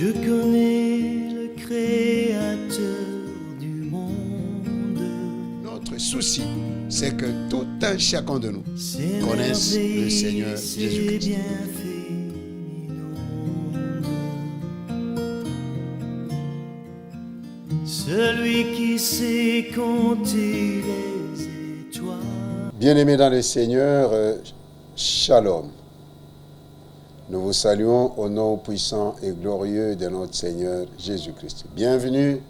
Je connais le Créateur du monde. Notre souci, c'est que tout un chacun de nous Ses connaisse le Seigneur merveilles, ses Jésus-Christ. bienfaits inondes. Celui qui sait compter les étoiles. Bien-aimés dans le Seigneur, Shalom. Nous vous saluons au nom puissant et glorieux de notre Seigneur Jésus-Christ. Bienvenue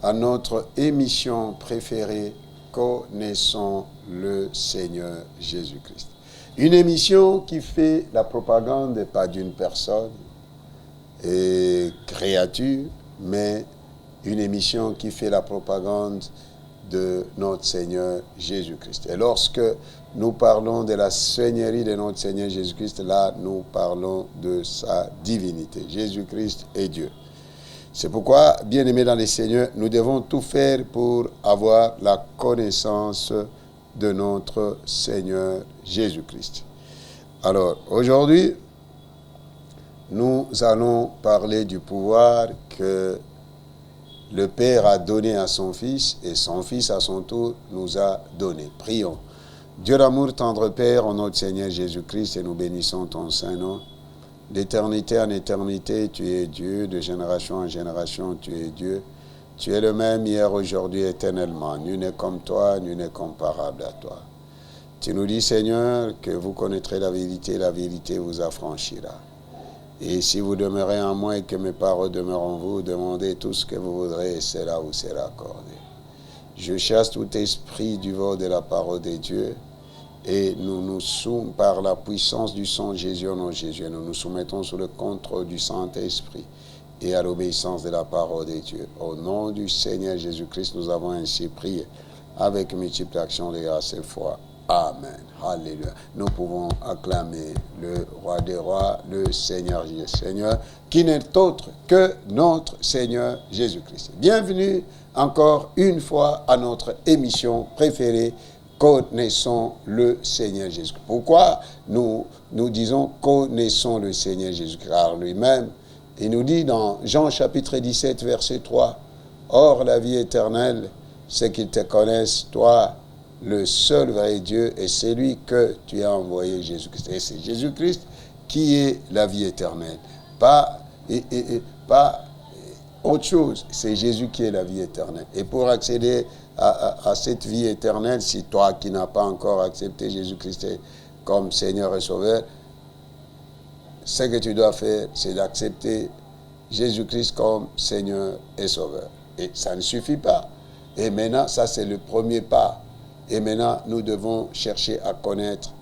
à notre émission préférée, Connaissons le Seigneur Jésus-Christ. Une émission qui fait la propagande pas d'une personne et créature, mais une émission qui fait la propagande de notre Seigneur Jésus-Christ. Et lorsque nous parlons de la seigneurie de notre Seigneur Jésus-Christ, là, nous parlons de sa divinité. Jésus-Christ est Dieu. C'est pourquoi, bien-aimés dans les Seigneurs, nous devons tout faire pour avoir la connaissance de notre Seigneur Jésus-Christ. Alors, aujourd'hui, nous allons parler du pouvoir que le Père a donné à son Fils et son Fils à son tour nous a donné. Prions. Dieu d'amour, tendre Père, en notre Seigneur Jésus-Christ, et nous bénissons ton Saint-Nom. D'éternité en éternité, tu es Dieu, de génération en génération, tu es Dieu. Tu es le même hier, aujourd'hui, éternellement. Nul n'est comme toi, nul n'est comparable à toi. Tu nous dis, Seigneur, que vous connaîtrez la vérité vous affranchira. Et si vous demeurez en moi et que mes paroles demeurent en vous, demandez tout ce que vous voudrez et cela vous sera accordé. Je chasse tout esprit du vol de la parole de Dieu et nous nous soumettons par la puissance du sang de Jésus, au nom de Jésus, nous nous soumettons sous le contrôle du Saint-Esprit et à l'obéissance de la parole de Dieu. Au nom du Seigneur Jésus-Christ, nous avons ainsi prié avec multiples actions de grâce et foi. Amen. Alléluia. Nous pouvons acclamer le roi des rois, le Seigneur des Seigneurs, qui n'est autre que notre Seigneur Jésus-Christ. Bienvenue encore une fois à notre émission préférée, Connaissons le Seigneur Jésus-Christ. Pourquoi nous disons Connaissons le Seigneur Jésus-Christ? Car lui-même, il nous dit dans Jean chapitre 17, verset 3, « Or la vie éternelle, c'est qu'ils te connaissent, toi, le seul vrai Dieu, et c'est lui que tu as envoyé, Jésus-Christ. » Et c'est Jésus-Christ qui est la vie éternelle. Pas autre chose, c'est Jésus qui est la vie éternelle. Et pour accéder à cette vie éternelle, si toi qui n'as pas encore accepté Jésus-Christ comme Seigneur et Sauveur, ce que tu dois faire, c'est d'accepter Jésus-Christ comme Seigneur et Sauveur. Et ça ne suffit pas. Et maintenant, ça c'est le premier pas. Et maintenant, nous devons chercher à connaître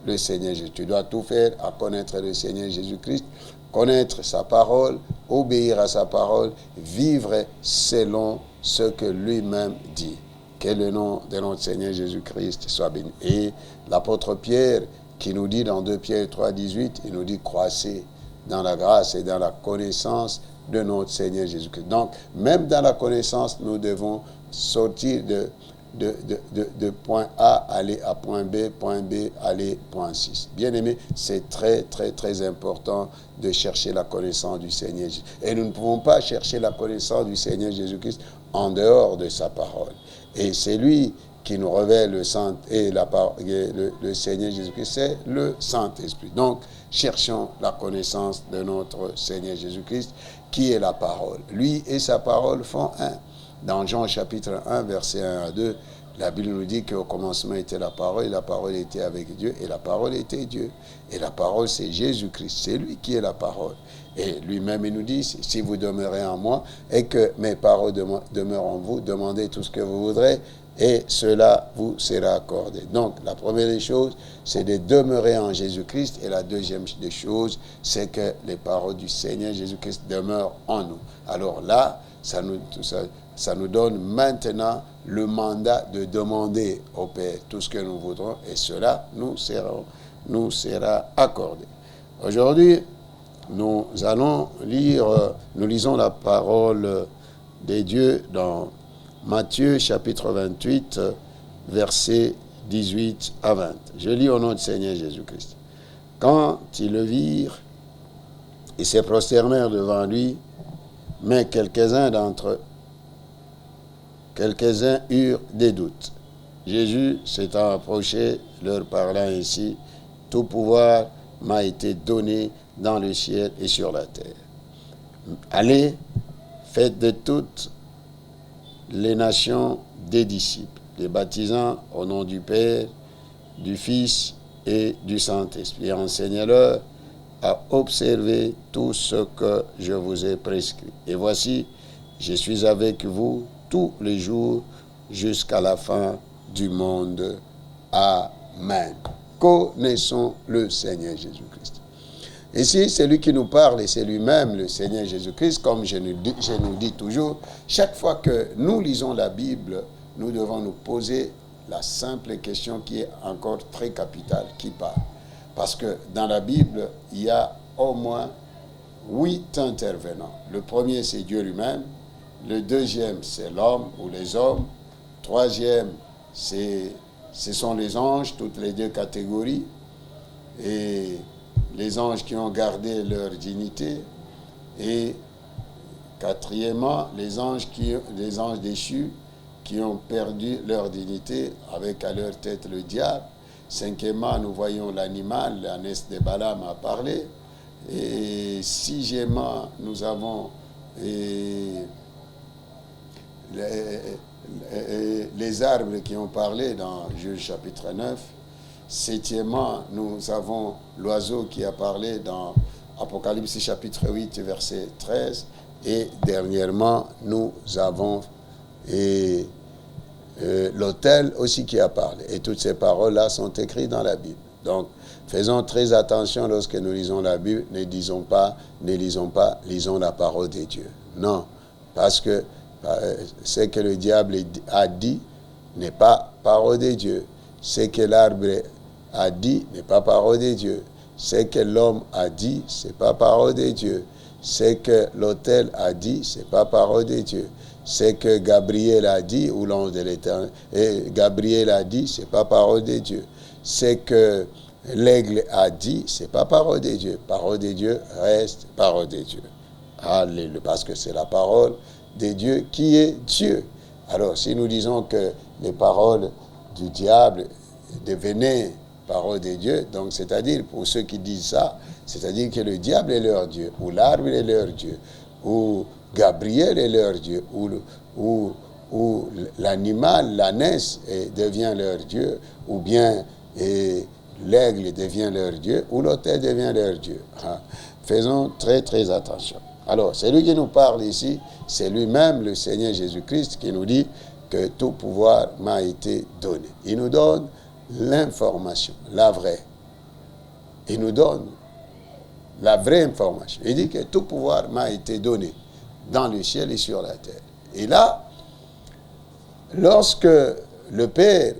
le Seigneur Jésus. Tu dois tout faire à connaître le Seigneur Jésus-Christ, connaître sa parole, obéir à sa parole, vivre selon ce que lui-même dit. Que le nom de notre Seigneur Jésus-Christ soit béni. Et l'apôtre Pierre, qui nous dit dans 2 Pierre 3, 18, il nous dit croissez dans la grâce et dans la connaissance de notre Seigneur Jésus-Christ. Donc, même dans la connaissance, nous devons sortir de point A, aller à point B, aller point 6. Bien aimé, c'est très, très, très important de chercher la connaissance du Seigneur Jésus. Et nous ne pouvons pas chercher la connaissance du Seigneur Jésus-Christ en dehors de sa parole. Et c'est lui qui nous révèle le Seigneur Jésus-Christ, c'est le Saint-Esprit. Donc, cherchons la connaissance de notre Seigneur Jésus-Christ, qui est la parole. Lui et sa parole font un. Dans Jean chapitre 1, verset 1 à 2, la Bible nous dit qu'au commencement était la parole, et la parole était avec Dieu, et la parole était Dieu. Et la parole, c'est Jésus-Christ, c'est lui qui est la parole. Et lui-même, il nous dit, si vous demeurez en moi, et que mes paroles demeurent en vous, demandez tout ce que vous voudrez, et cela vous sera accordé. Donc, la première des choses, c'est de demeurer en Jésus-Christ, et la deuxième des choses, c'est que les paroles du Seigneur Jésus-Christ demeurent en nous. Alors là, ça nous donne maintenant le mandat de demander au Père tout ce que nous voudrons, et cela nous sera accordé. Aujourd'hui, nous lisons la parole de Dieu dans Matthieu chapitre 28, versets 18 à 20. Je lis au nom du Seigneur Jésus-Christ. Quand ils le virent, Ils se prosternèrent devant lui, mais quelques-uns eurent des doutes. Jésus s'étant approché, leur parlant ainsi, « Tout pouvoir m'a été donné dans le ciel et sur la terre. Allez, faites de toutes les nations des disciples, les baptisant au nom du Père, du Fils et du Saint-Esprit. Enseignez-leur à observer tout ce que je vous ai prescrit. Et voici, je suis avec vous tous les jours jusqu'à la fin du monde. Amen. Connaissons le Seigneur Jésus-Christ. Ici, c'est lui qui nous parle et c'est lui-même le Seigneur Jésus-Christ. Comme je nous dis toujours, chaque fois que nous lisons la Bible, nous devons nous poser la simple question qui est encore très capitale, qui parle. Parce que dans la Bible, il y a au moins 8 intervenants. Le premier, c'est Dieu lui-même. Le deuxième, c'est l'homme ou les hommes. Troisième, ce sont les anges, toutes les deux catégories. Et les anges qui ont gardé leur dignité. Et quatrièmement, les anges déchus qui ont perdu leur dignité avec à leur tête le diable. Cinquièmement, nous voyons l'animal, l'ânesse de Balaam a parlé. Et sixièmement, nous avons les arbres qui ont parlé dans Juge chapitre 9. Septièmement, nous avons l'oiseau qui a parlé dans Apocalypse chapitre 8, verset 13. Et dernièrement, nous avons l'autel aussi qui a parlé. Et toutes ces paroles-là sont écrites dans la Bible. Donc, faisons très attention lorsque nous lisons la Bible. Ne lisons pas, lisons la parole de Dieu. Non, parce que ce que le diable a dit n'est pas parole de Dieu. Ce que l'arbre a dit n'est pas parole de Dieu. Ce que l'homme a dit, c'est pas parole de Dieu. Ce que l'autel a dit, c'est pas parole de Dieu. Ce que Gabriel a dit, ou l'ange de l'Éternel, Gabriel a dit, c'est pas parole de Dieu. Ce que l'aigle a dit, c'est pas parole de Dieu. Parole de Dieu reste parole de Dieu. Alléluia, parce que c'est la parole de Dieu qui est Dieu. Alors, si nous disons que les paroles du diable devenaient parole de Dieu, donc c'est-à-dire, pour ceux qui disent ça, c'est-à-dire que le diable est leur Dieu, ou l'arbre est leur Dieu, ou Gabriel est leur Dieu, ou l'animal, l'ânesse devient leur Dieu, ou bien l'aigle devient leur Dieu, ou l'autel devient leur Dieu. Faisons très très attention. Alors, c'est lui qui nous parle ici, c'est lui-même le Seigneur Jésus-Christ qui nous dit que tout pouvoir m'a été donné. Il nous donne l'information, la vraie. Il nous donne la vraie information. Il dit que tout pouvoir m'a été donné dans le ciel et sur la terre. Et là, lorsque le Père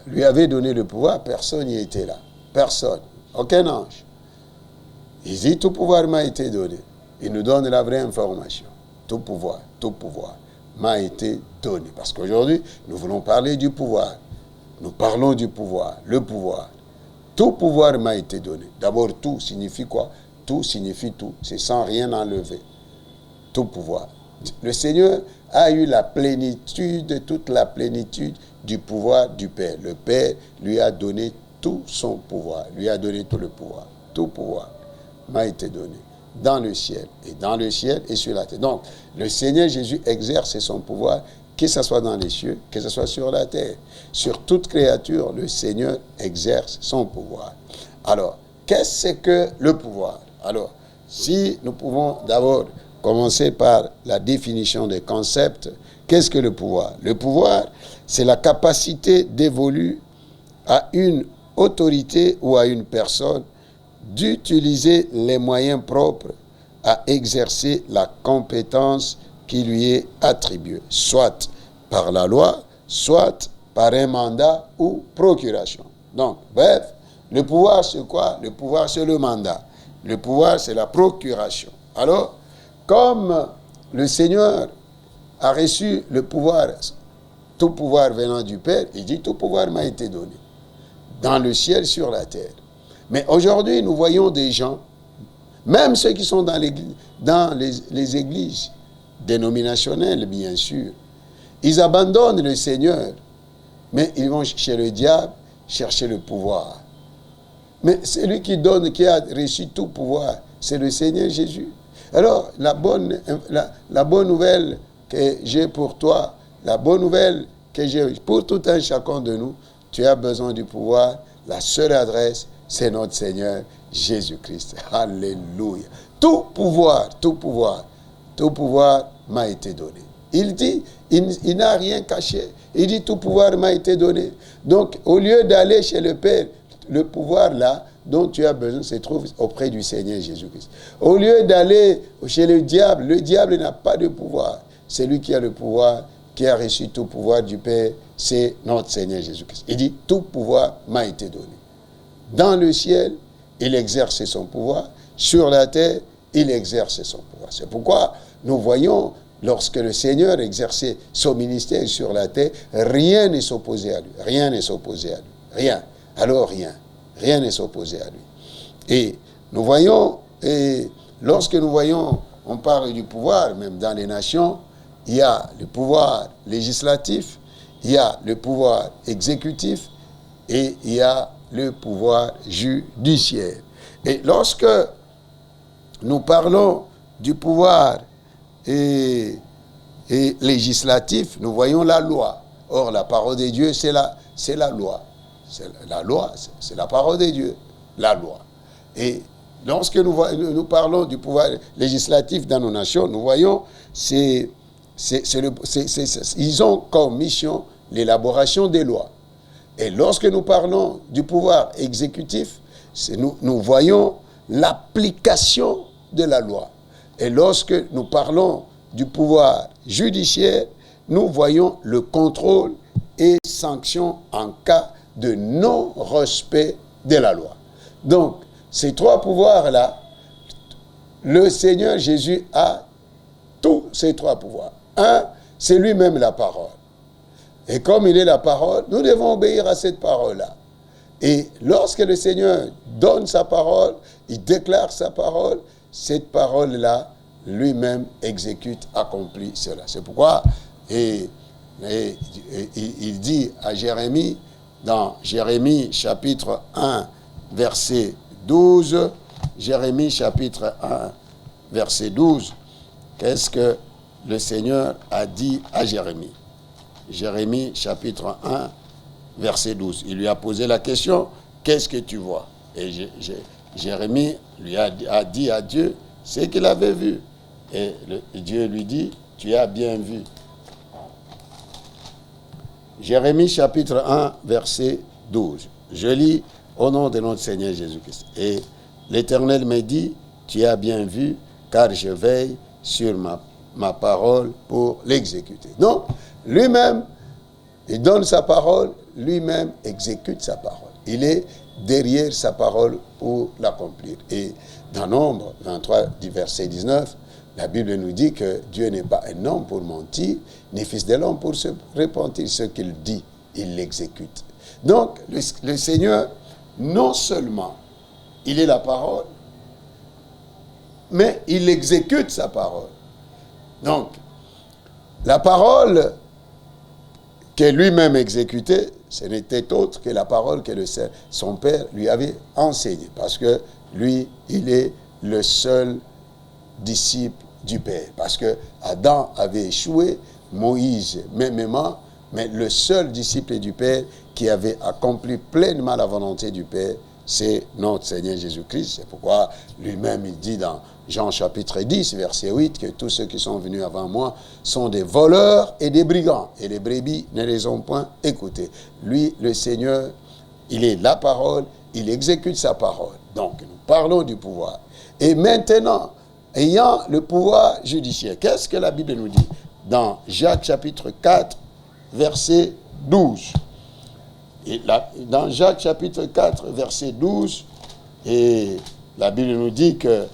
lui avait donné le pouvoir, personne n'y était là. Personne. Aucun ange. Il dit tout pouvoir m'a été donné. Il nous donne la vraie information. Tout pouvoir m'a été donné. Parce qu'aujourd'hui, nous voulons parler du pouvoir. Nous parlons du pouvoir, le pouvoir. Tout pouvoir m'a été donné. D'abord, tout signifie quoi? Tout signifie tout. C'est sans rien enlever. Tout pouvoir. Le Seigneur a eu la plénitude, toute la plénitude du pouvoir du Père. Le Père lui a donné tout son pouvoir. Lui a donné tout le pouvoir. Tout pouvoir m'a été donné dans le ciel. Et dans le ciel et sur la terre. Donc, le Seigneur Jésus exerce son pouvoir, que ce soit dans les cieux, que ce soit sur la terre. Sur toute créature, le Seigneur exerce son pouvoir. Alors, qu'est-ce que le pouvoir? Alors, si nous pouvons d'abord commencer par la définition des concepts, qu'est-ce que le pouvoir? Le pouvoir, c'est la capacité dévolue à une autorité ou à une personne d'utiliser les moyens propres à exercer la compétence qui lui est attribuée, soit par la loi, soit par un mandat ou procuration. Donc, bref, le pouvoir, c'est quoi? Le pouvoir, c'est le mandat. Le pouvoir, c'est la procuration. Alors, comme le Seigneur a reçu le pouvoir, tout pouvoir venant du Père, il dit, tout pouvoir m'a été donné, dans le ciel, sur la terre. Mais aujourd'hui, nous voyons des gens, Même ceux qui sont dans les églises dénominationnelles, bien sûr, ils abandonnent le Seigneur, mais ils vont chez le diable chercher le pouvoir. Mais celui qui donne, qui a reçu tout pouvoir, c'est le Seigneur Jésus. Alors, la bonne nouvelle que j'ai pour toi, la bonne nouvelle que j'ai pour tout un chacun de nous, tu as besoin du pouvoir. La seule adresse, c'est notre Seigneur Jésus-Christ. Alléluia. Tout pouvoir m'a été donné. Il dit, il n'a rien caché. Il dit, tout pouvoir m'a été donné. Donc, au lieu d'aller chez le Père, le pouvoir là, dont tu as besoin, se trouve auprès du Seigneur Jésus-Christ. Au lieu d'aller chez le diable n'a pas de pouvoir. C'est lui qui a le pouvoir, qui a reçu tout pouvoir du Père, c'est notre Seigneur Jésus-Christ. Il dit, tout pouvoir m'a été donné. Dans le ciel, il exerce son pouvoir. Sur la terre, il exerce son pouvoir. C'est pourquoi nous voyons, lorsque le Seigneur exerçait son ministère sur la terre, rien n'est s'opposé à lui. Rien n'est s'opposé à lui. Rien. Alors rien. Rien n'est s'opposé à lui. Et nous voyons, et lorsque nous voyons, on parle du pouvoir, même dans les nations, il y a le pouvoir législatif, il y a le pouvoir exécutif et il y a le pouvoir judiciaire. Et lorsque nous parlons du pouvoir législatif, nous voyons la loi. Or, la parole de Dieu, c'est la loi. La loi, c'est la parole de Dieu, la loi. Et lorsque nous parlons du pouvoir législatif dans nos nations, nous voyons, ils ont comme mission l'élaboration des lois. Et lorsque nous parlons du pouvoir exécutif, nous voyons l'application de la loi. Et lorsque nous parlons du pouvoir judiciaire, nous voyons le contrôle et sanction en cas de non-respect de la loi. Donc, ces trois pouvoirs-là, le Seigneur Jésus a tous ces trois pouvoirs. Un, c'est lui-même la parole. Et comme il est la parole, nous devons obéir à cette parole-là. Et lorsque le Seigneur donne sa parole, il déclare sa parole, cette parole-là, lui-même exécute, accomplit cela. C'est pourquoi il dit à Jérémie, dans Jérémie chapitre 1, verset 12, Jérémie chapitre 1, verset 12, qu'est-ce que le Seigneur a dit à Jérémie? Jérémie chapitre 1, verset 12. Il lui a posé la question, qu'est-ce que tu vois? Et Jérémie lui a dit à Dieu ce qu'il avait vu. Et Dieu lui dit, tu as bien vu. Jérémie chapitre 1, verset 12. Je lis au nom de notre Seigneur Jésus-Christ. Et l'Éternel me dit, tu as bien vu, car je veille sur ma parole pour l'exécuter. Donc, lui-même, il donne sa parole, lui-même exécute sa parole. Il est derrière sa parole pour l'accomplir. Et dans Nombre 23, du verset 19, la Bible nous dit que Dieu n'est pas un homme pour mentir, ni fils de l'homme pour se repentir. Ce qu'il dit, il l'exécute. Donc, le Seigneur, non seulement il est la parole, mais il exécute sa parole. Donc, la parole que lui-même exécutait, ce n'était autre que la parole que son père lui avait enseignée. Parce que lui, il est le seul disciple du Père. Parce que Adam avait échoué, Moïse mêmement, mais le seul disciple du Père qui avait accompli pleinement la volonté du Père, c'est notre Seigneur Jésus-Christ. C'est pourquoi lui-même il dit dans Jean chapitre 10, verset 8, que tous ceux qui sont venus avant moi sont des voleurs et des brigands. Et les brebis ne les ont point écoutés. Lui, le Seigneur, il est la parole, il exécute sa parole. Donc, nous parlons du pouvoir. Et maintenant, ayant le pouvoir judiciaire, qu'est-ce que la Bible nous dit? Dans Jacques chapitre 4, verset 12. Et dans Jacques chapitre 4, verset 12, et la Bible nous dit que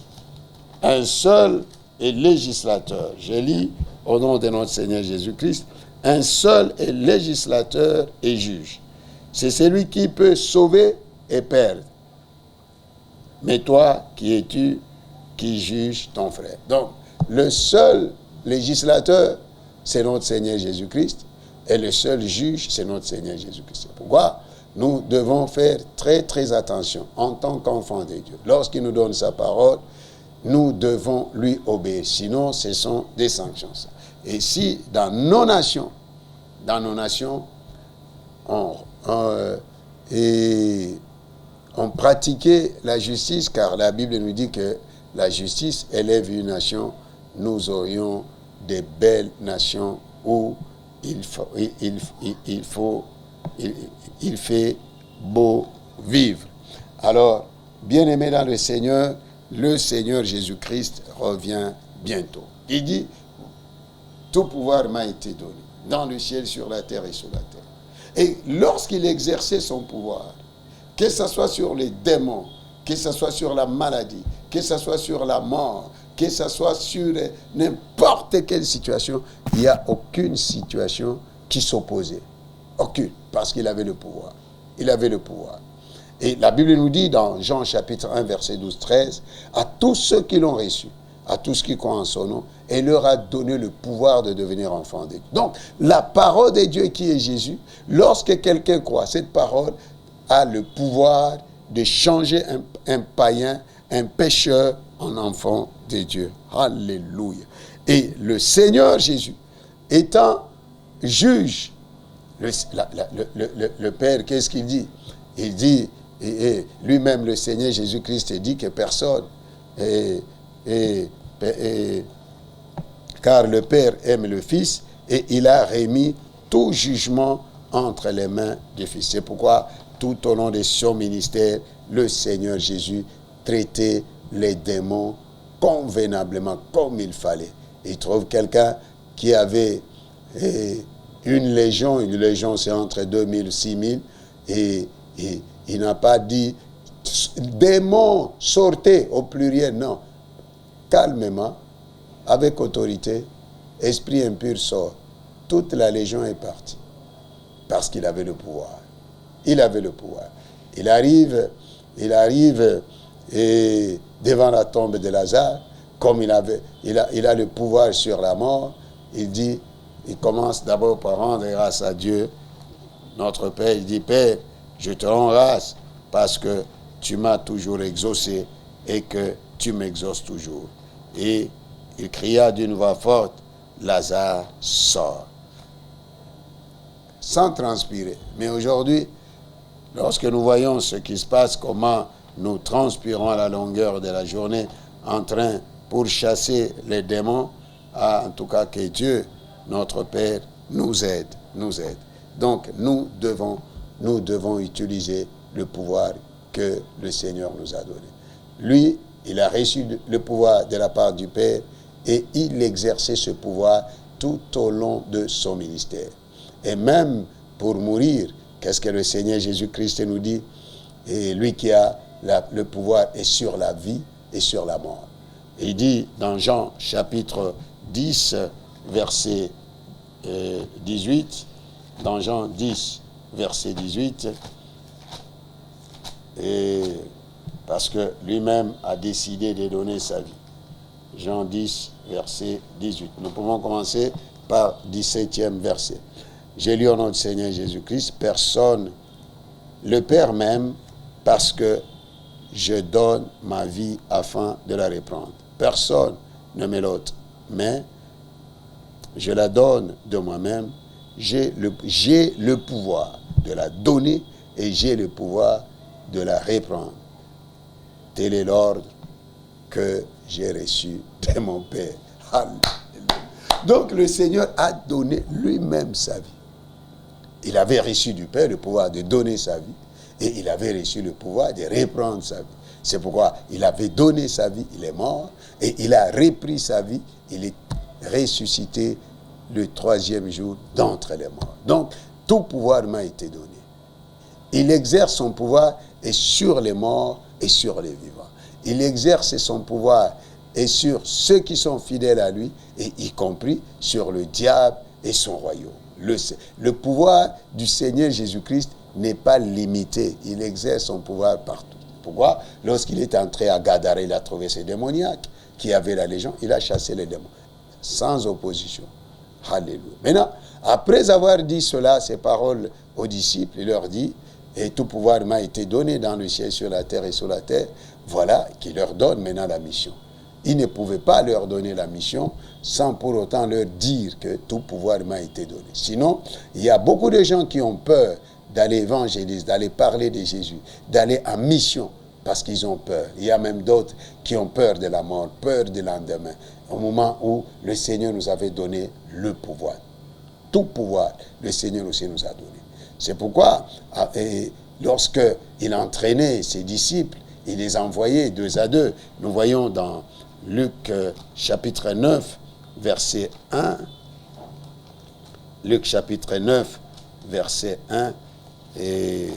un seul est législateur. Je lis au nom de notre Seigneur Jésus-Christ, un seul est législateur et juge. C'est celui qui peut sauver et perdre. Mais toi, qui es-tu qui juge ton frère. Donc, le seul législateur, c'est notre Seigneur Jésus-Christ. Et le seul juge, c'est notre Seigneur Jésus-Christ. C'est pourquoi nous devons faire très, très attention en tant qu'enfants de Dieu. Lorsqu'il nous donne sa parole, nous devons lui obéir. Sinon, ce sont des sanctions. Et si dans nos nations, on pratiquait la justice, car la Bible nous dit que la justice élève une nation, nous aurions des belles nations où il fait beau vivre. Alors, bien-aimés dans le Seigneur Jésus-Christ revient bientôt. Il dit, tout pouvoir m'a été donné, dans le ciel, sur la terre et sous la terre. Et lorsqu'il exerçait son pouvoir, que ce soit sur les démons, que ce soit sur la maladie, que ce soit sur la mort, que ce soit sur n'importe quelle situation, il n'y a aucune situation qui s'opposait. Aucune, parce qu'il avait le pouvoir. Il avait le pouvoir. Et la Bible nous dit dans Jean chapitre 1, verset 12-13, à tous ceux qui l'ont reçu, à tous qui croient en son nom, et leur a donné le pouvoir de devenir enfants de Dieu. Donc, la parole de Dieu qui est Jésus, lorsque quelqu'un croit, cette parole a le pouvoir de changer un païen, un pécheur, en enfant de Dieu. Alléluia. Et le Seigneur Jésus, étant juge, le Père, qu'est-ce qu'il dit? Il dit, et lui-même, le Seigneur Jésus-Christ, dit que personne, car le Père aime le Fils, et il a remis tout jugement entre les mains du Fils. C'est pourquoi, tout au long de son ministère, le Seigneur Jésus traitait les démons convenablement, comme il fallait. Il trouve quelqu'un qui avait une légion c'est entre 2000 et 6000, et il n'a pas dit démons, sortez au pluriel, non. Calmement, avec autorité, esprit impur sort. Toute la légion est partie, parce qu'il avait le pouvoir. Il avait le pouvoir. Il arrive et devant la tombe de Lazare, comme il a le pouvoir sur la mort, il commence d'abord par rendre grâce à Dieu, notre Père. Il dit, Père, je te rends grâce parce que tu m'as toujours exaucé et que tu m'exauces toujours. Et il cria d'une voix forte, Lazare sort. Sans transpirer. Mais aujourd'hui, lorsque nous voyons ce qui se passe, comment nous transpirons à la longueur de la journée en train pour chasser les démons, en tout cas que Dieu, notre Père, nous aide. Donc nous devons utiliser le pouvoir que le Seigneur nous a donné. Lui, il a reçu le pouvoir de la part du Père et il exerçait ce pouvoir tout au long de son ministère. Et même pour mourir, qu'est-ce que le Seigneur Jésus-Christ nous dit? Et lui qui a le pouvoir est sur la vie et sur la mort. Et il dit dans Jean chapitre 10, verset 18, dans Jean 10, verset 18, et parce que lui-même a décidé de donner sa vie. Jean 10, verset 18. Nous pouvons commencer par 17e verset. J'ai lu au nom du Seigneur Jésus-Christ, personne, le Père même, parce que je donne ma vie afin de la reprendre. Personne ne me l'ôte, mais je la donne de moi-même. J'ai le pouvoir de la donner et j'ai le pouvoir de la reprendre. Tel est l'ordre que j'ai reçu de mon Père. Alléluia. Donc le Seigneur a donné lui-même sa vie. Il avait reçu du Père le pouvoir de donner sa vie et il avait reçu le pouvoir de reprendre sa vie. C'est pourquoi il avait donné sa vie, il est mort, et il a repris sa vie, il est ressuscité le 3e jour d'entre les morts. Donc, tout pouvoir m'a été donné. Il exerce son pouvoir et sur les morts et sur les vivants. Il exerce son pouvoir et sur ceux qui sont fidèles à lui, et y compris sur le diable et son royaume. Le pouvoir du Seigneur Jésus-Christ n'est pas limité. Il exerce son pouvoir partout. pourquoi, lorsqu'il est entré à Gadara, il a trouvé ces démoniaques qui avaient la légion, il a chassé les démons, sans opposition. Alléluia. Maintenant, après avoir dit cela, ces paroles aux disciples, il leur dit, et tout pouvoir m'a été donné dans le ciel, sur la terre et sur la terre, voilà, qu'il leur donne maintenant la mission. Il ne pouvait pas leur donner la mission sans pour autant leur dire que tout pouvoir m'a été donné. Sinon, il y a beaucoup de gens qui ont peur d'aller évangéliser, d'aller parler de Jésus, d'aller en mission parce qu'ils ont peur. Il y a même d'autres qui ont peur de la mort, peur du lendemain, au moment où le Seigneur nous avait donné le pouvoir. Tout pouvoir, le Seigneur aussi nous a donné. C'est pourquoi, lorsqu'il entraînait ses disciples, il les envoyait 2 à 2. Nous voyons dans Luc chapitre 9, verset 1. Luc chapitre 9, verset 1. Et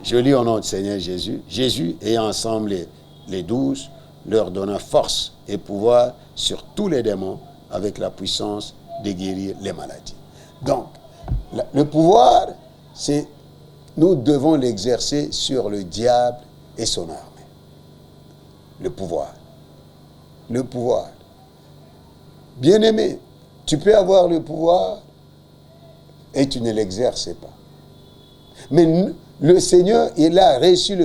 je lis au nom du Seigneur Jésus. Jésus, ayant assemblé les 12, leur donna force et pouvoir sur tous les démons avec la puissance de guérir les maladies. Donc, le pouvoir, c'est nous devons l'exercer sur le diable et son armée. Le pouvoir. Le pouvoir. Bien-aimé, tu peux avoir le pouvoir et tu ne l'exerces pas. Mais le Seigneur, il a reçu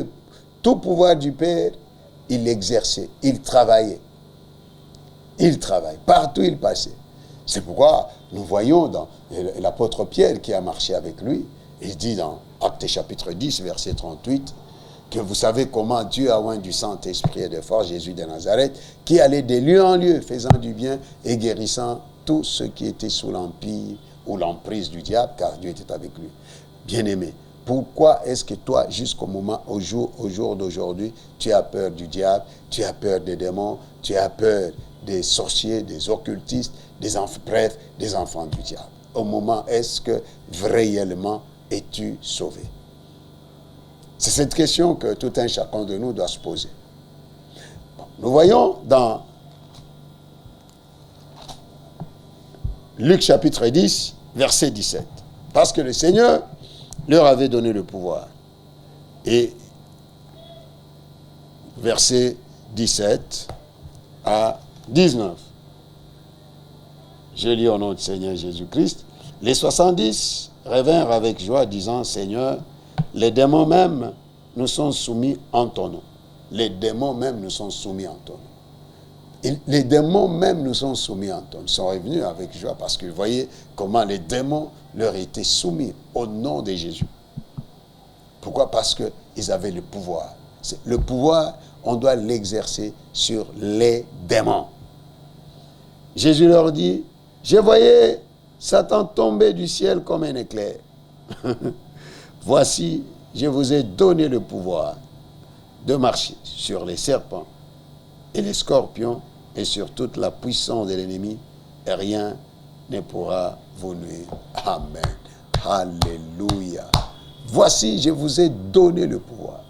tout pouvoir du Père, il l'exerçait, il travaillait. Il travaille. Partout il passait. C'est pourquoi nous voyons dans l'apôtre Pierre qui a marché avec lui, il dit dans Actes chapitre 10, verset 38, que vous savez comment Dieu a oint du Saint-Esprit et de force Jésus de Nazareth, qui allait de lieu en lieu, faisant du bien et guérissant tous ceux qui étaient sous l'empire ou l'emprise du diable, car Dieu était avec lui. Bien-aimé, pourquoi est-ce que toi, au jour d'aujourd'hui, tu as peur du diable, tu as peur des démons, tu as peur des sorciers, des occultistes, des enfants du diable? Au moment, est-ce que réellement es-tu sauvé? C'est cette question que tout un chacun de nous doit se poser. Bon, nous voyons dans Luc chapitre 10, verset 17. Parce que le Seigneur leur avait donné le pouvoir. Et verset 17 à 19. Je lis au nom du Seigneur Jésus-Christ. Les 70 revinrent avec joie, disant, Seigneur, les démons même nous sont soumis en ton nom. Les démons même nous sont soumis en ton nom. Les démons même nous sont soumis en ton nom. Ils sont revenus avec joie parce que vous voyez comment les démons leur étaient soumis au nom de Jésus. Pourquoi? Parce qu'ils avaient le pouvoir. Le pouvoir, on doit l'exercer sur les démons. Jésus leur dit, je voyais Satan tomber du ciel comme un éclair. Voici, je vous ai donné le pouvoir de marcher sur les serpents et les scorpions et sur toute la puissance de l'ennemi, et rien ne pourra vous nuire. Amen. Alléluia. Voici, je vous ai donné le pouvoir.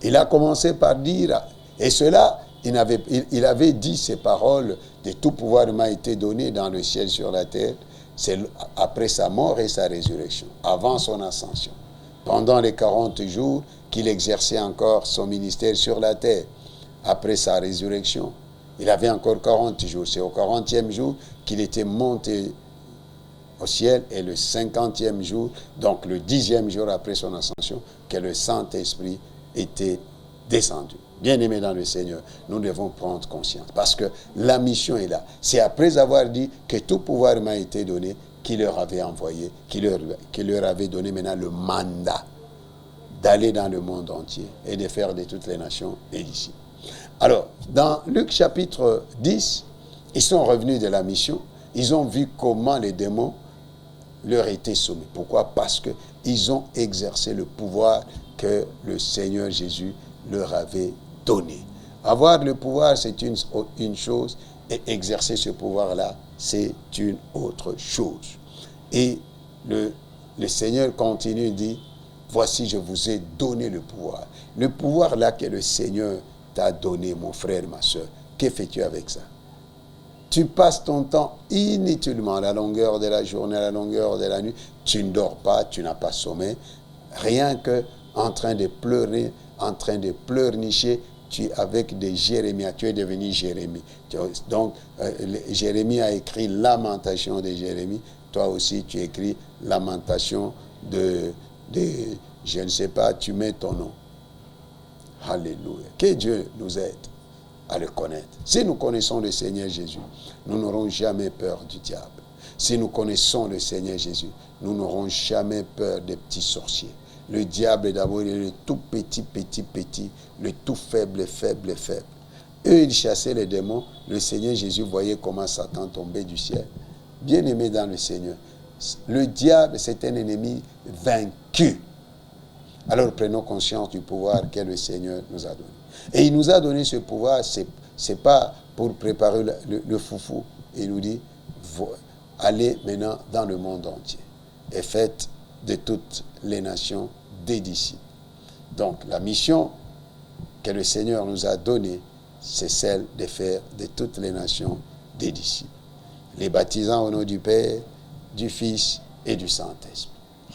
Il a commencé par dire, et cela, il avait dit ces paroles, de tout pouvoir m'a été donné dans le ciel, sur la terre, c'est après sa mort et sa résurrection, avant son ascension. Pendant les 40 jours qu'il exerçait encore son ministère sur la terre, après sa résurrection, il avait encore 40 jours. C'est au 40e jour qu'il était monté au ciel, et le 50e jour, donc le 10e jour après son ascension, que le Saint-Esprit était descendu. Bien-aimés dans le Seigneur, nous devons prendre conscience, parce que la mission est là. C'est après avoir dit que tout pouvoir m'a été donné, qu'il leur avait envoyé, qu'il leur avait donné maintenant le mandat d'aller dans le monde entier et de faire de toutes les nations des disciples. Alors, dans Luc chapitre 10, ils sont revenus de la mission, ils ont vu comment les démons leur étaient soumis. Pourquoi? Parce qu'ils ont exercé le pouvoir que le Seigneur Jésus leur avait donné. Avoir le pouvoir, c'est une chose, et exercer ce pouvoir-là, c'est une autre chose. Et le Seigneur continue, dit, voici, je vous ai donné le pouvoir. Le pouvoir là que le Seigneur t'a donné, mon frère, ma soeur, que fais-tu avec ça? Tu passes ton temps inutilement à la longueur de la journée, à la longueur de la nuit. Tu ne dors pas, tu n'as pas sommeil. Rien que en train de pleurer, en train de pleurnicher, tu avec des Jérémie, tu es devenu Jérémie. Donc, Jérémie a écrit Lamentation de Jérémie. Toi aussi, tu écris Lamentation de je ne sais pas, tu mets ton nom. Alléluia. Que Dieu nous aide à le connaître. Si nous connaissons le Seigneur Jésus, nous n'aurons jamais peur du diable. Si nous connaissons le Seigneur Jésus, nous n'aurons jamais peur des petits sorciers. Le diable, d'abord, il est le tout petit, le tout faible. Eux, ils chassaient les démons. Le Seigneur Jésus voyait comment Satan tombait du ciel. Bien-aimé dans le Seigneur, le diable, c'est un ennemi vaincu. Alors, prenons conscience du pouvoir que le Seigneur nous a donné. Et il nous a donné ce pouvoir, c'est pas pour préparer le foufou. Il nous dit, allez maintenant dans le monde entier et faites de toutes les nations des disciples. Donc, la mission que le Seigneur nous a donnée, c'est celle de faire de toutes les nations des disciples. Les baptisant au nom du Père, du Fils et du Saint-Esprit.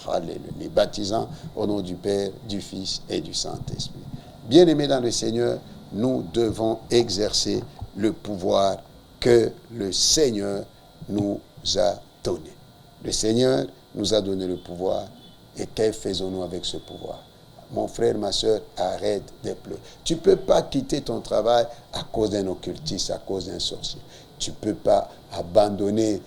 Alléluia. Les baptisant au nom du Père, du Fils et du Saint-Esprit. Bien-aimés dans le Seigneur, nous devons exercer le pouvoir que le Seigneur nous a donné. Le Seigneur nous a donné le pouvoir. Et que faisons-nous avec ce pouvoir? Mon frère, ma soeur, arrête de pleurer. Tu ne peux pas quitter ton travail à cause d'un occultiste, à cause d'un sorcier. Tu ne peux pas abandonner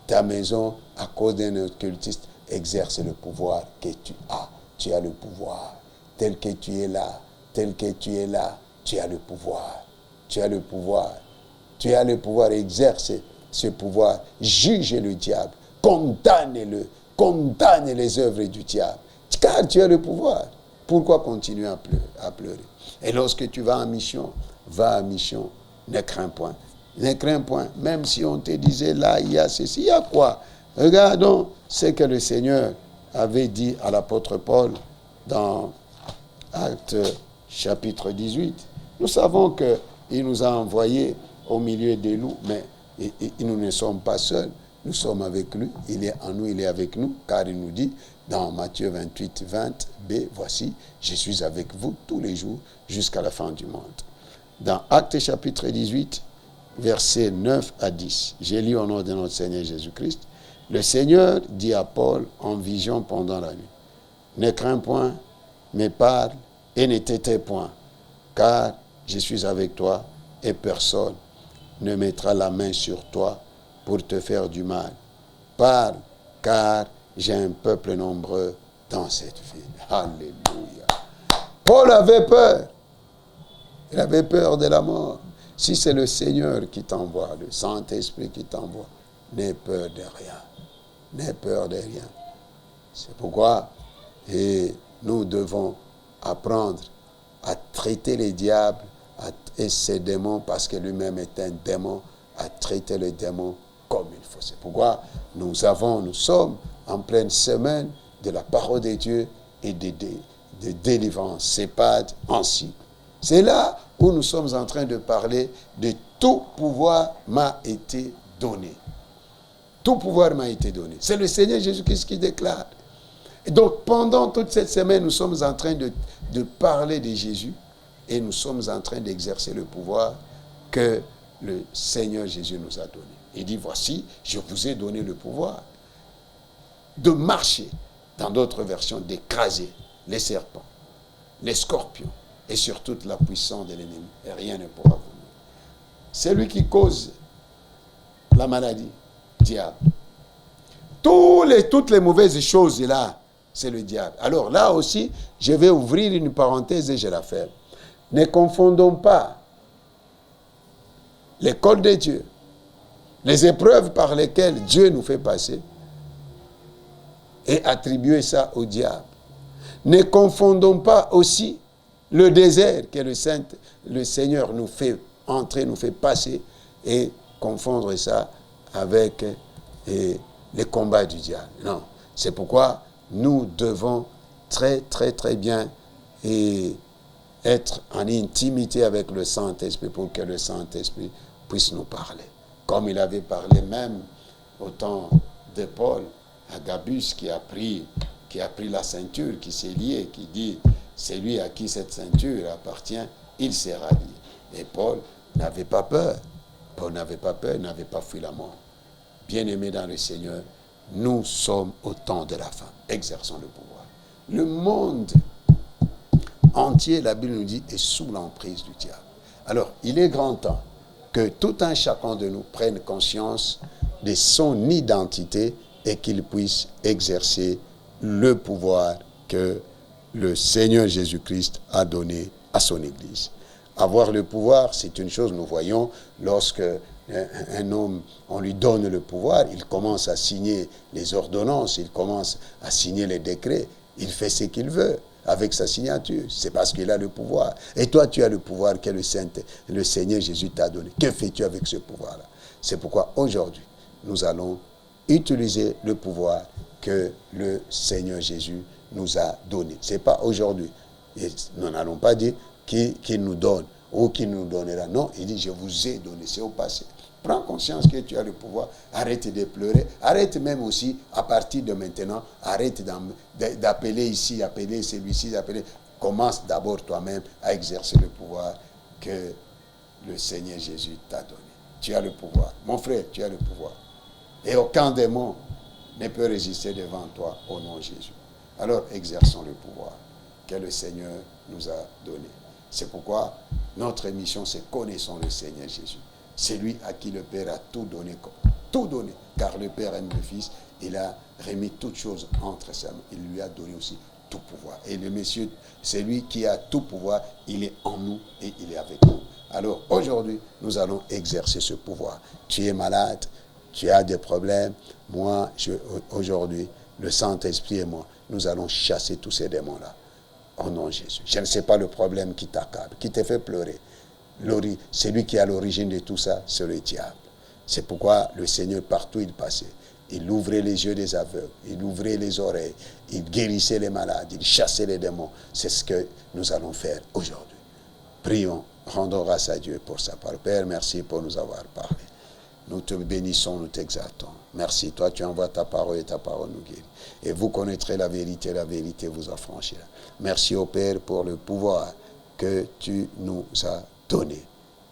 ta maison à cause d'un occultiste. Exerce le pouvoir que tu as. Tu as le pouvoir. Tel que tu es là, tu as le pouvoir. Tu as le pouvoir. Tu as le pouvoir. Exerce ce pouvoir. Juge le diable. Condamne-le. Condamne les œuvres du diable. Car tu as le pouvoir. Pourquoi continuer à pleurer? Et lorsque tu vas en mission, va en mission. Ne crains point. Ne crains point. Même si on te disait là, il y a ceci, il y a quoi? Regardons ce que le Seigneur avait dit à l'apôtre Paul dans Actes chapitre 18. Nous savons qu'il nous a envoyés au milieu des loups, mais nous ne sommes pas seuls. Nous sommes avec lui, il est en nous, il est avec nous, car il nous dit dans Matthieu 28, 20b, voici, je suis avec vous tous les jours jusqu'à la fin du monde. Dans Actes chapitre 18, versets 9 à 10, j'ai lu au nom de notre Seigneur Jésus-Christ, le Seigneur dit à Paul en vision pendant la nuit, ne crains point, mais parle et ne t'étais point, car je suis avec toi et personne ne mettra la main sur toi pour te faire du mal. Parle, car j'ai un peuple nombreux dans cette ville. Alléluia. Paul avait peur. Il avait peur de la mort. Si c'est le Seigneur qui t'envoie, le Saint-Esprit qui t'envoie, n'aie peur de rien. N'aie peur de rien. C'est pourquoi nous devons apprendre à traiter les diables et ses démons, parce que lui-même est un démon, à traiter les démons comme il faut. C'est pourquoi nous sommes en pleine semaine de la parole de Dieu et de délivrance. C'est pas ainsi. C'est là où nous sommes en train de parler de tout pouvoir m'a été donné. Tout pouvoir m'a été donné. C'est le Seigneur Jésus-Christ qui déclare. Et donc, pendant toute cette semaine, nous sommes en train de parler de Jésus et nous sommes en train d'exercer le pouvoir que le Seigneur Jésus nous a donné. Il dit, voici, je vous ai donné le pouvoir de marcher, dans d'autres versions, d'écraser les serpents, les scorpions et sur toute la puissance de l'ennemi. Et rien ne pourra vous nuire. C'est lui qui cause la maladie, diable. Toutes les mauvaises choses là, c'est le diable. Alors là aussi, je vais ouvrir une parenthèse et je la ferme. Ne confondons pas l'école de Dieu, les épreuves par lesquelles Dieu nous fait passer, et attribuer ça au diable. Ne confondons pas aussi le désert que le Seigneur nous fait entrer, nous fait passer, et confondre ça avec les combats du diable. Non, c'est pourquoi nous devons très très très bien être en intimité avec le Saint-Esprit pour que le Saint-Esprit puisse nous parler. Comme il avait parlé même au temps de Paul, à Gabus qui a pris qui a pris la ceinture, qui s'est lié, qui dit, c'est lui à qui cette ceinture appartient, il sera lié. Et Paul n'avait pas peur. Paul n'avait pas peur, n'avait pas fui la mort. Bien-aimés dans le Seigneur, nous sommes au temps de la fin. Exerçons le pouvoir. Le monde entier, la Bible nous dit, est sous l'emprise du diable. Alors, il est grand temps que tout un chacun de nous prenne conscience de son identité et qu'il puisse exercer le pouvoir que le Seigneur Jésus-Christ a donné à son Église. Avoir le pouvoir, c'est une chose, nous voyons, lorsque un homme, on lui donne le pouvoir, il commence à signer les ordonnances, il commence à signer les décrets, il fait ce qu'il veut avec sa signature. C'est parce qu'il a le pouvoir. Et toi, tu as le pouvoir que le Seigneur Jésus t'a donné. Que fais-tu avec ce pouvoir-là? C'est pourquoi aujourd'hui, nous allons utiliser le pouvoir que le Seigneur Jésus nous a donné. Ce n'est pas aujourd'hui. Et nous n'allons pas dire qu'il nous donne ou qu'il nous donnera. Non, il dit, je vous ai donné. C'est au passé. Prends conscience que tu as le pouvoir. Arrête de pleurer. Arrête même aussi, à partir de maintenant, arrête d'appeler ici, appeler celui-ci, appeler. Commence d'abord toi-même à exercer le pouvoir que le Seigneur Jésus t'a donné. Tu as le pouvoir. Mon frère, tu as le pouvoir. Et aucun démon ne peut résister devant toi au nom de Jésus. Alors exerçons le pouvoir que le Seigneur nous a donné. C'est pourquoi notre mission, c'est connaissons le Seigneur Jésus. C'est lui à qui le Père a tout donné, car le Père aime le Fils, il a remis toutes choses entre ses mains, il lui a donné aussi tout pouvoir. Et le Monsieur, c'est lui qui a tout pouvoir, il est en nous et il est avec nous. Alors aujourd'hui, nous allons exercer ce pouvoir. Tu es malade, tu as des problèmes, moi, aujourd'hui, le Saint-Esprit et moi, nous allons chasser tous ces démons-là. Au nom de Jésus. Je ne sais pas le problème qui t'accable, qui te fait pleurer. Celui qui est à l'origine de tout ça, c'est le diable. C'est pourquoi le Seigneur, partout il passait, il ouvrait les yeux des aveugles, il ouvrait les oreilles, il guérissait les malades, il chassait les démons. C'est ce que nous allons faire aujourd'hui. Prions, rendons grâce à Dieu pour sa parole. Père, merci pour nous avoir parlé. Nous te bénissons, nous t'exaltons. Merci, toi tu envoies ta parole et ta parole nous guérit. Et vous connaîtrez la vérité vous affranchira. Merci au Père pour le pouvoir que tu nous as donné.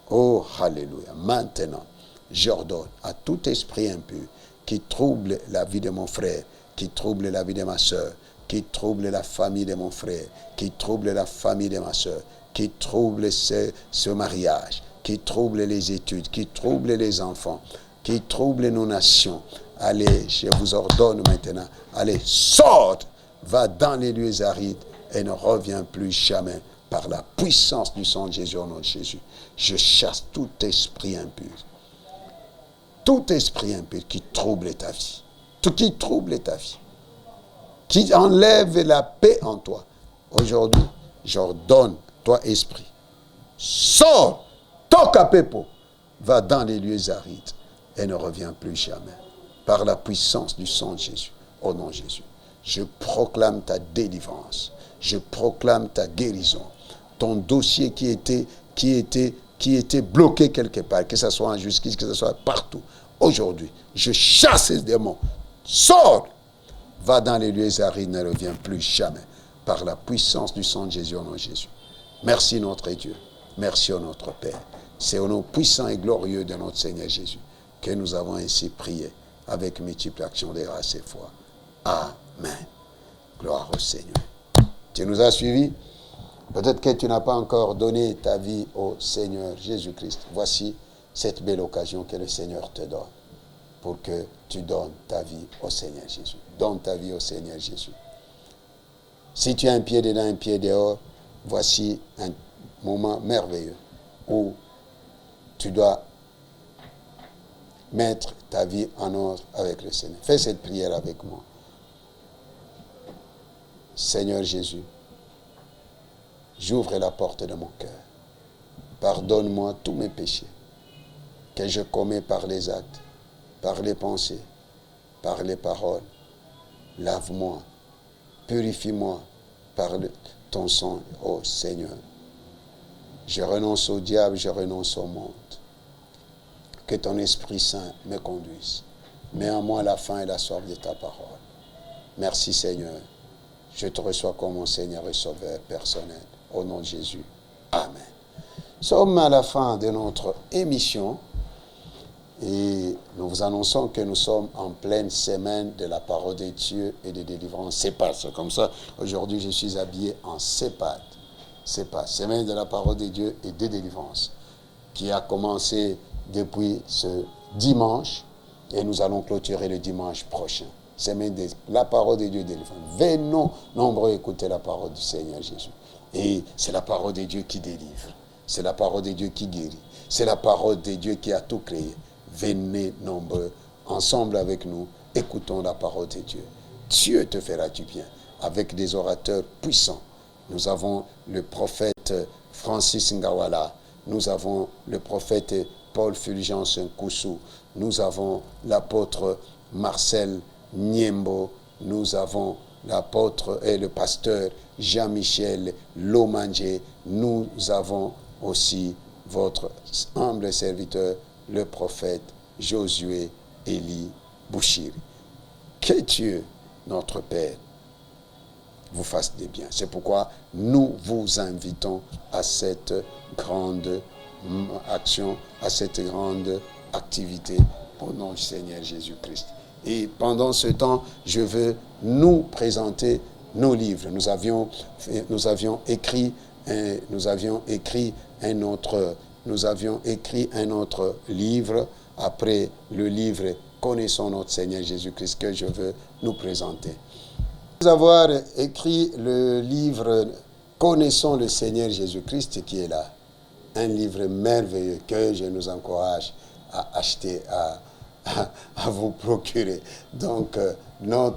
Oh, alléluia. Maintenant, j'ordonne à tout esprit impur qui trouble la vie de mon frère, qui trouble la vie de ma soeur, qui trouble la famille de mon frère, qui trouble la famille de ma soeur, qui trouble ce mariage, qui trouble les études, qui trouble les enfants, qui trouble nos nations. Allez, je vous ordonne maintenant, allez, sors, va dans les lieux arides et ne reviens plus jamais par la puissance du sang de Jésus au nom de Jésus. Je chasse tout esprit impur. Tout esprit impur qui trouble ta vie. Tout qui trouble ta vie. Qui enlève la paix en toi. Aujourd'hui, j'ordonne, toi esprit, sors, toca pepo, va dans les lieux arides et ne reviens plus jamais. Par la puissance du sang de Jésus, au nom de Jésus. Je proclame ta délivrance. Je proclame ta guérison. Ton dossier qui était bloqué quelque part, que ce soit en justice, que ce soit partout. Aujourd'hui, je chasse ces démons. Sors! Va dans les lieux arides, ne reviens plus jamais. Par la puissance du sang de Jésus, au nom de Jésus. Merci notre Dieu. Merci notre Père. C'est au nom puissant et glorieux de notre Seigneur Jésus que nous avons ainsi prié avec multiples actions de grâce et foi. Amen. Gloire au Seigneur. Tu nous as suivis? Peut-être que tu n'as pas encore donné ta vie au Seigneur Jésus-Christ. Voici cette belle occasion que le Seigneur te donne pour que tu donnes ta vie au Seigneur Jésus. Donne ta vie au Seigneur Jésus. Si tu as un pied dedans, un pied dehors, voici un moment merveilleux où tu dois mettre ta vie en ordre avec le Seigneur. Fais cette prière avec moi. Seigneur Jésus, j'ouvre la porte de mon cœur. Pardonne-moi tous mes péchés que je commets par les actes, par les pensées, par les paroles. Lave-moi, purifie-moi par ton sang, ô Seigneur. Je renonce au diable, je renonce au monde. Que ton Esprit Saint me conduise. Mets en moi la faim et la soif de ta parole. Merci Seigneur. Je te reçois comme mon Seigneur et Sauveur personnel. Au nom de Jésus. Amen. Nous sommes à la fin de notre émission et nous vous annonçons que nous sommes en pleine semaine de la parole de Dieu et de délivrance. CEPAD, c'est comme ça. Aujourd'hui, je suis habillé en CEPAD. CEPAD, semaine de la parole de Dieu et de délivrance, qui a commencé depuis ce dimanche et nous allons clôturer le dimanche prochain. Semaine de la parole de Dieu et de délivrance. Venons nombreux écouter la parole du Seigneur Jésus. Et c'est la parole de Dieu qui délivre. C'est la parole de Dieu qui guérit. C'est la parole de Dieu qui a tout créé. Venez nombreux, ensemble avec nous, écoutons la parole de Dieu. Dieu te fera du bien avec des orateurs puissants. Nous avons le prophète Francis Ngawala. Nous avons le prophète Paul Fulgence Nkoussou. Nous avons l'apôtre Marcel Niembo. Nous avons l'apôtre et le pasteur Jean-Michel Lomangé. Nous avons aussi votre humble serviteur, le prophète Josué Élie Bouchiri. Que Dieu, notre Père, vous fasse des biens. C'est pourquoi nous vous invitons à cette grande action, à cette grande activité au nom du Seigneur Jésus-Christ. Et pendant ce temps, je veux nous présenter nos livres. Nous avions écrit un autre livre après le livre Connaissons notre Seigneur Jésus-Christ que je veux nous présenter. Nous avoir écrit le livre Connaissons le Seigneur Jésus-Christ qui est là. Un livre merveilleux que je nous encourage à acheter, à vous procurer. Donc, nos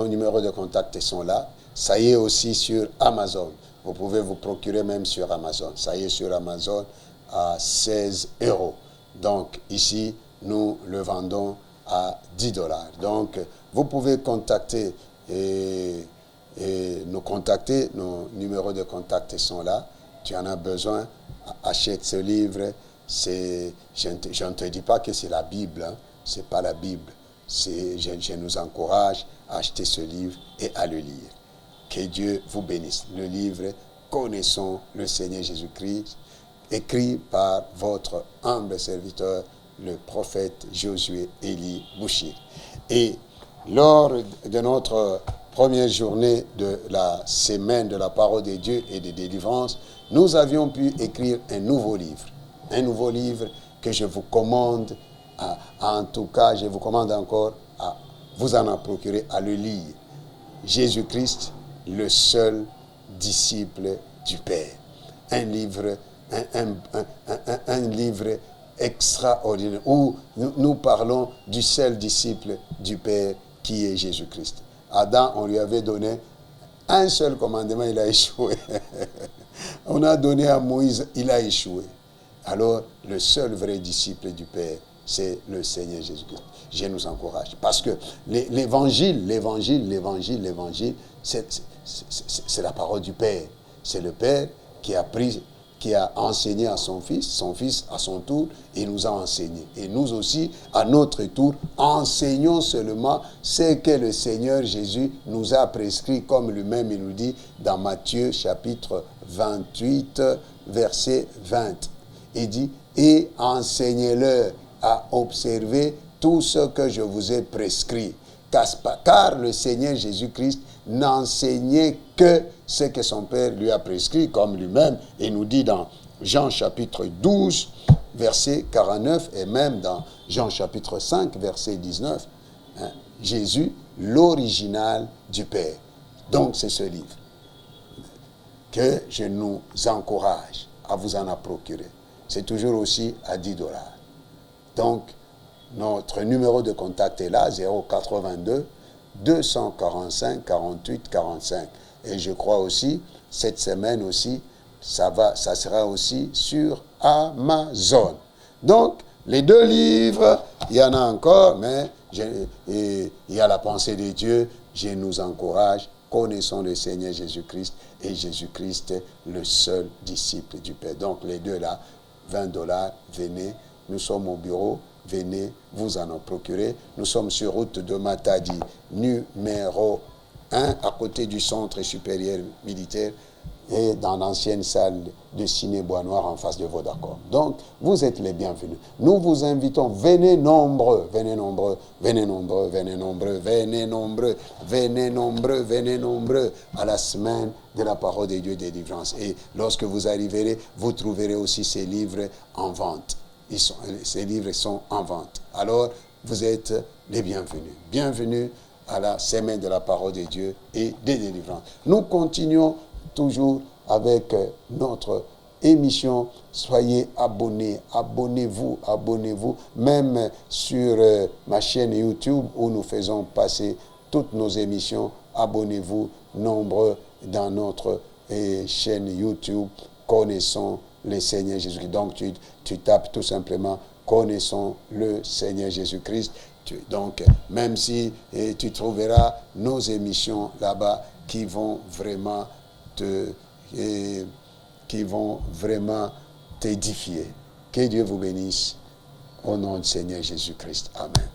numéros de contact sont là. Ça y est aussi sur Amazon. Vous pouvez vous procurer même sur Amazon. Ça y est sur Amazon à 16 €. Donc, ici, nous le vendons à 10 $. Donc, vous pouvez contacter et nous contacter. Nos numéros de contact sont là. Tu en as besoin, achète ce livre. Je ne te dis pas que c'est la Bible, hein. Ce n'est pas la Bible. Je nous encourage à acheter ce livre et à le lire. Que Dieu vous bénisse. Le livre Connaissons le Seigneur Jésus-Christ, écrit par votre humble serviteur, le prophète Josué Élie Bouchiri. Et lors de notre première journée de la semaine de la parole de Dieu et de délivrance, nous avions pu écrire un nouveau livre. Un nouveau livre que je vous commande, en tout cas, je vous commande encore à vous en procurer, à le lire. Jésus-Christ, le seul disciple du Père. Un livre extraordinaire où nous parlons du seul disciple du Père qui est Jésus-Christ. Adam, on lui avait donné un seul commandement, il a échoué. On a donné à Moïse, il a échoué. Alors, le seul vrai disciple du Père, c'est le Seigneur Jésus-Christ. Je nous encourage. Parce que l'évangile, c'est la parole du Père. C'est le Père qui a enseigné à son Fils à son tour, il nous a enseigné. Et nous aussi, à notre tour, enseignons seulement ce que le Seigneur Jésus nous a prescrit, comme lui-même il nous dit dans Matthieu chapitre 28, verset 20. Il dit, et enseignez-leur à observer tout ce que je vous ai prescrit. Car le Seigneur Jésus-Christ n'enseignait que ce que son Père lui a prescrit, comme lui-même, et nous dit dans Jean chapitre 12, verset 49, et même dans Jean chapitre 5, verset 19, Jésus, l'original du Père. Donc c'est ce livre que je nous encourage à vous en procurer. C'est toujours aussi à 10 $. Donc, notre numéro de contact est là, 082 245 48 45. Et je crois aussi, cette semaine aussi, ça sera aussi sur Amazon. Donc, les deux livres, il y en a encore, mais il y a la pensée de Dieu. Je nous encourage, connaissons le Seigneur Jésus-Christ et Jésus-Christ, le seul disciple du Père. Donc, les deux là, 20 $, venez, nous sommes au bureau, venez vous en procurer. Nous sommes sur route de Matadi, numéro un à côté du centre supérieur militaire et dans l'ancienne salle de ciné Bois Noir en face de Vodacom. Donc, vous êtes les bienvenus. Nous vous invitons, venez nombreux, venez nombreux, venez nombreux, venez nombreux, venez nombreux, venez nombreux, venez nombreux à la semaine de la parole de Dieu de délivrance. Et lorsque vous arriverez, vous trouverez aussi ces livres en vente. Ces livres sont en vente. Alors, vous êtes les bienvenus. Bienvenue à la semaine de la parole de Dieu et de délivrance. Nous continuons toujours avec notre émission. Soyez abonnés, abonnez-vous, abonnez-vous, même sur ma chaîne YouTube où nous faisons passer toutes nos émissions. Abonnez-vous nombreux dans notre chaîne YouTube. Connaissons le Seigneur Jésus-Christ. Donc tu tapes tout simplement Connaissons le Seigneur Jésus-Christ. Donc même si tu trouveras nos émissions là-bas qui vont vraiment t'édifier. Que Dieu vous bénisse au nom du Seigneur Jésus-Christ. Amen.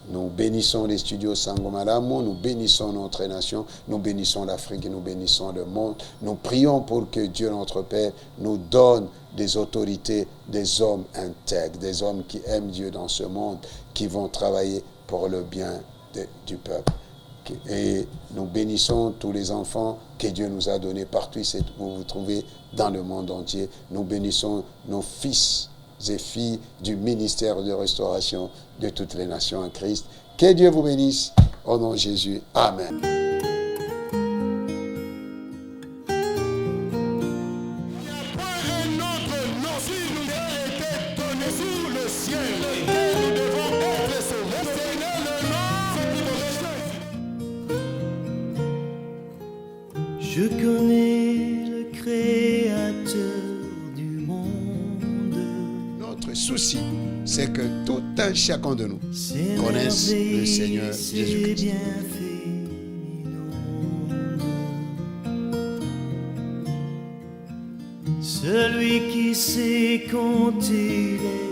Nous bénissons les studios Sangomalamu, nous bénissons notre nation, nous bénissons l'Afrique, nous bénissons le monde. Nous prions pour que Dieu notre Père nous donne des autorités, des hommes intègres, des hommes qui aiment Dieu dans ce monde, qui vont travailler pour le bien du peuple. Et nous bénissons tous les enfants que Dieu nous a donnés partout où vous vous trouvez dans le monde entier. Nous bénissons nos fils et filles du ministère de restauration de toutes les nations en Christ. Que Dieu vous bénisse au nom de Jésus. Amen. Je connais le Créateur du monde. Notre souci, c'est que tout un chacun de nous connaisse le Seigneur Jésus-Christ. Celui qui sait compter les